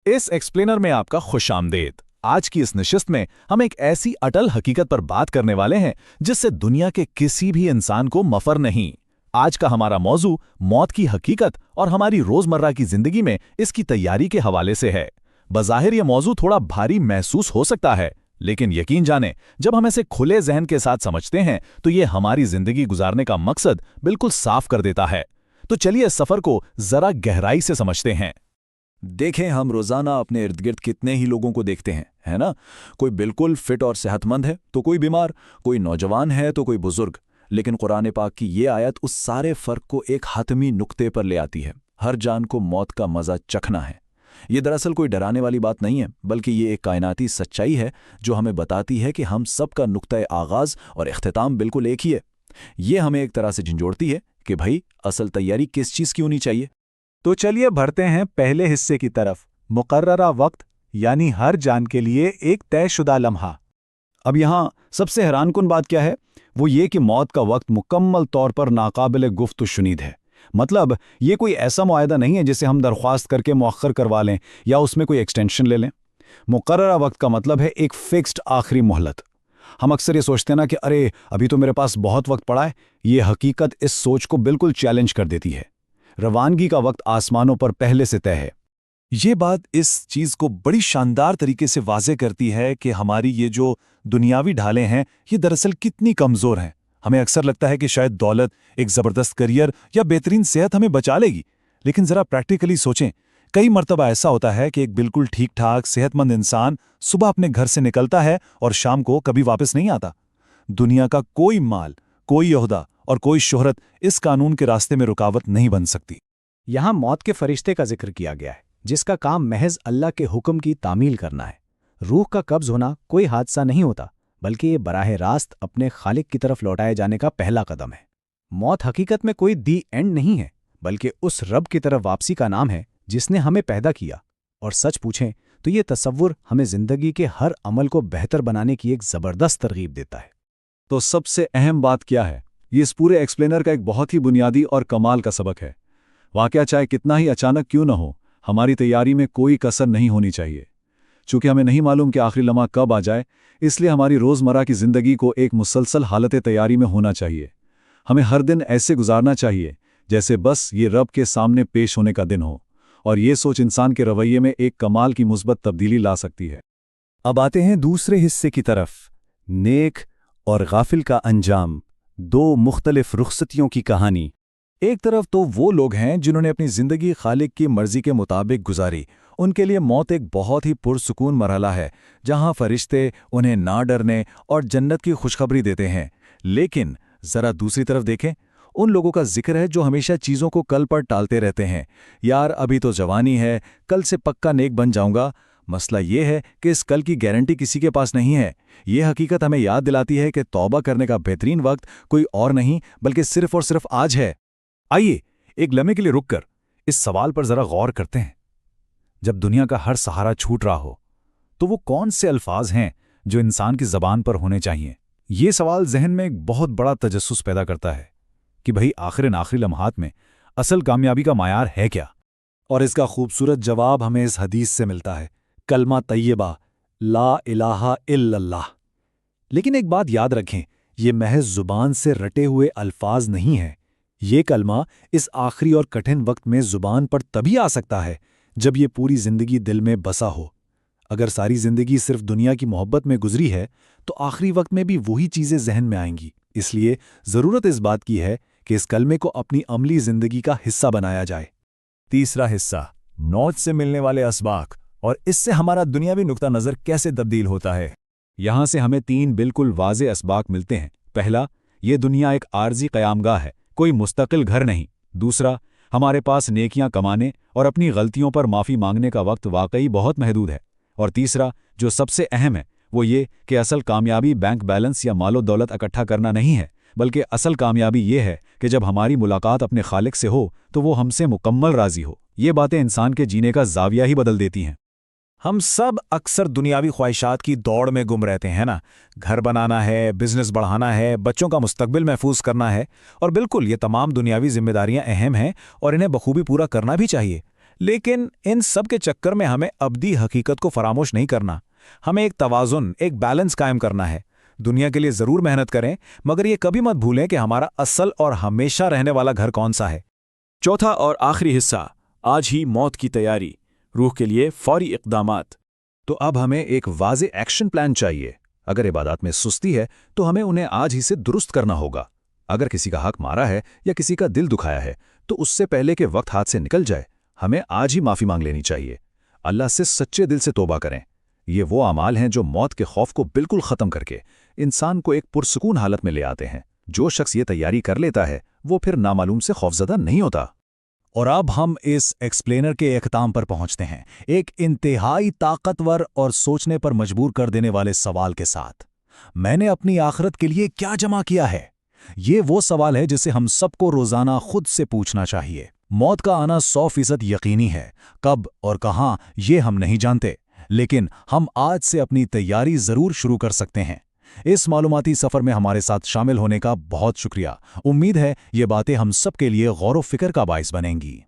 इस एक्सप्लेनर में आपका खुशामदीद। आज की इस नशिस्त में हम एक ऐसी अटल हकीकत पर बात करने वाले हैं जिससे दुनिया के किसी भी इंसान को मफर नहीं। आज का हमारा मौजू मौत की हकीकत और हमारी रोजमर्रा की जिंदगी में इसकी तैयारी के हवाले से है। बज़ाहिर ये मौजू थोड़ा भारी महसूस हो सकता है, लेकिन यकीन जाने जब हम इसे खुले जहन के साथ समझते हैं तो ये हमारी जिंदगी गुजारने का मकसद बिल्कुल साफ कर देता है। तो चलिए इस सफर को जरा गहराई से समझते हैं। देखें, हम रोजाना अपने इर्द गिर्द कितने ही लोगों को देखते हैं, है ना? कोई बिल्कुल फिट और सेहतमंद है तो कोई बीमार, कोई नौजवान है तो कोई बुजुर्ग। लेकिन कुरान पाक की ये आयत उस सारे फर्क को एक हतमी नुक्ते पर ले आती है। हर जान को मौत का मजा चखना है। ये दरअसल कोई डराने वाली बात नहीं है, बल्कि ये एक कायनाती सच्चाई है जो हमें बताती है कि हम सब का नुक्ता आगाज और इख्तिताम बिल्कुल एक ही है। ये हमें एक तरह से झंझोड़ती है कि भाई असल तैयारी किस चीज़ की होनी चाहिए। तो चलिए बढ़ते हैं पहले हिस्से की तरफ, मुकर्ररा वक्त, यानी हर जान के लिए एक तयशुदा लम्हा। अब यहाँ सबसे हैरानकुन बात क्या है? वो ये कि मौत का वक्त मुकम्मल तौर पर नाकाबिल गुफ्त शुनीद है। मतलब ये कोई ऐसा मुआहदा नहीं है जिसे हम दरख्वास्त करके मौखर करवा लें या उसमें कोई एक्सटेंशन ले लें। मुकर्ररा वक्त का मतलब है एक फिक्स्ड आखिरी मोहलत। हम अक्सर ये सोचते हैं ना कि अरे अभी तो मेरे पास बहुत वक्त पड़ा है। ये हकीकत इस सोच को बिल्कुल चैलेंज कर देती है। रवानगी का वक्त आसमानों पर पहले से तय है। ये बात इस चीज़ को बड़ी शानदार तरीके से वाज़े करती है कि हमारी ये जो दुनियावी ढालें हैं ये दरअसल कितनी कमज़ोर हैं। हमें अक्सर लगता है कि शायद दौलत, एक ज़बरदस्त करियर या बेहतरीन सेहत हमें बचा लेगी, लेकिन ज़रा प्रैक्टिकली सोचें। कई मर्तबा ऐसा होता है कि एक बिल्कुल ठीक ठाक सेहतमंद इंसान सुबह अपने घर से निकलता है और शाम को कभी वापस नहीं आता। दुनिया का कोई माल, कोई ओहदा और कोई शोहरत इस कानून के रास्ते में रुकावट नहीं बन सकती। यहाँ मौत के फरिश्ते का जिक्र किया गया है, जिसका काम महज अल्लाह के हुक्म की तामील करना है। रूह का कब्ज होना कोई हादसा नहीं होता, बल्कि ये बराह रास्त अपने खालिक की तरफ लौटाए जाने का पहला कदम है। मौत हकीकत में कोई दी एंड नहीं है, बल्कि उस रब की तरफ वापसी का नाम है जिसने हमें पैदा किया। और सच पूछें तो ये तसव्वुर हमें जिंदगी के हर अमल को बेहतर बनाने की एक ज़बरदस्त तरगीब देता है। तो सबसे अहम बात क्या है? ये इस पूरे एक्सप्लेनर का एक बहुत ही बुनियादी और कमाल का सबक है। वाकया चाहे कितना ही अचानक क्यों न हो, हमारी तैयारी में कोई कसर नहीं होनी चाहिए। चूंकि हमें नहीं मालूम कि आखिरी लम्हा कब आ जाए, इसलिए हमारी रोज़मर्रा की ज़िंदगी को एक मुसलसल हालत तैयारी में होना चाहिए। हमें हर दिन ऐसे गुजारना चाहिए जैसे बस ये रब के सामने पेश होने का दिन हो। और ये सोच इंसान के रवैये में एक कमाल की मुस्बत तब्दीली ला सकती है। अब आते हैं दूसरे हिस्से की तरफ, नेक और गाफिल का अंजाम, दो मुख्तलिफ रुखसतियों की कहानी। एक तरफ तो वो लोग हैं जिन्होंने अपनी ज़िंदगी खालिक की मर्जी के मुताबिक गुजारी। उनके लिए मौत एक बहुत ही पुरसुकून मरहला है, जहां फरिश्ते उन्हें ना डरने और जन्नत की खुशखबरी देते हैं। लेकिन ज़रा दूसरी तरफ देखें, उन लोगों का जिक्र है जो हमेशा चीज़ों को कल पर टालते रहते हैं। यार अभी तो जवानी है, कल से पक्का नेक बन जाऊंगा। मसला ये है कि इस कल की गारंटी किसी के पास नहीं है। ये हकीकत हमें याद दिलाती है कि तौबा करने का बेहतरीन वक्त कोई और नहीं बल्कि सिर्फ और सिर्फ आज है। आइए एक लम्हे के लिए रुककर इस सवाल पर जरा गौर करते हैं। जब दुनिया का हर सहारा छूट रहा हो तो वो कौन से अल्फाज हैं जो इंसान की ज़बान पर होने चाहिए? ये सवाल जहन में एक बहुत बड़ा तजस्सुस पैदा करता है कि भाई आखिरी लम्हात में असल कामयाबी का मायार है क्या? और इसका खूबसूरत जवाब हमें इस हदीस से मिलता है, कलमा तय्यबा, ला इलाहा इल्लल्लाह। लेकिन एक बात याद रखें, ये महज ज़ुबान से रटे हुए अल्फाज नहीं है। ये कलमा इस आखिरी और कठिन वक्त में ज़ुबान पर तभी आ सकता है जब ये पूरी ज़िंदगी दिल में बसा हो। अगर सारी ज़िंदगी सिर्फ दुनिया की मोहब्बत में गुजरी है तो आखिरी वक्त में भी वही चीज़ें जहन में आएंगी। इसलिए ज़रूरत इस बात की है कि इस कलमे को अपनी अमली ज़िंदगी का हिस्सा बनाया जाए। तीसरा हिस्सा, मौत से मिलने वाले असबाक और इससे हमारा दुनियावी नुक्ता नज़र कैसे तब्दील होता है। यहाँ से हमें तीन बिल्कुल वाज़े असबाक मिलते हैं। पहला, ये दुनिया एक आर्जी क़यामगाह है, कोई मुस्तकिल घर नहीं। दूसरा, हमारे पास नेकियां कमाने और अपनी गलतियों पर माफ़ी मांगने का वक्त वाकई बहुत महदूद है। और तीसरा, जो सबसे अहम है, वो ये कि असल कामयाबी बैंक बैलेंस या मालो दौलत इकट्ठा करना नहीं है, बल्कि असल कामयाबी ये है कि जब हमारी मुलाकात अपने खालिक से हो तो वो हमसे मुकम्मल राज़ी हो। ये बातें इंसान के जीने का ज़ाविया ही बदल देती हैं। हम सब अक्सर दुनियावी ख्वाहिशात की दौड़ में गुम रहते हैं ना। घर बनाना है, बिजनेस बढ़ाना है, बच्चों का मुस्तकबिल महफूज करना है, और बिल्कुल ये तमाम दुनियावी जिम्मेदारियां अहम हैं और इन्हें बखूबी पूरा करना भी चाहिए। लेकिन इन सब के चक्कर में हमें अब्दी हकीकत को फरामोश नहीं करना। हमें एक तवाज़ुन, एक बैलेंस कायम करना है। दुनिया के लिए ज़रूर मेहनत करें, मगर ये कभी मत भूलें कि हमारा असल और हमेशा रहने वाला घर कौन सा है। चौथा और आखिरी हिस्सा, आज ही मौत की तैयारी, रूह के लिए फौरी इक़दामात। तो अब हमें एक वाज़े एक्शन प्लान चाहिए। अगर इबादत में सुस्ती है तो हमें उन्हें आज ही से दुरुस्त करना होगा। अगर किसी का हक मारा है या किसी का दिल दुखाया है तो उससे पहले कि वक्त हाथ से निकल जाए हमें आज ही माफ़ी मांग लेनी चाहिए। अल्लाह से सच्चे दिल से तौबा करें। ये वो अमाल हैं जो मौत के खौफ को बिल्कुल ख़त्म करके इंसान को एक पुरसकून हालत में ले आते हैं। जो शख्स ये तैयारी कर लेता है वो फिर नामालूम से खौफज़दा नहीं होता। और अब हम इस एक्सप्लेनर के इख्ताम पर पहुंचते हैं, एक इंतहाई ताकतवर और सोचने पर मजबूर कर देने वाले सवाल के साथ। मैंने अपनी आखिरत के लिए क्या जमा किया है? ये वो सवाल है जिसे हम सबको रोजाना खुद से पूछना चाहिए। मौत का आना 100% यकीनी है। कब और कहां ये हम नहीं जानते, लेकिन हम आज से अपनी तैयारी जरूर शुरू कर सकते हैं। इस मालूमाती सफर में हमारे साथ शामिल होने का बहुत शुक्रिया। उम्मीद है ये बातें हम सब के लिए गौर व फिक्र का बाइस बनेंगी।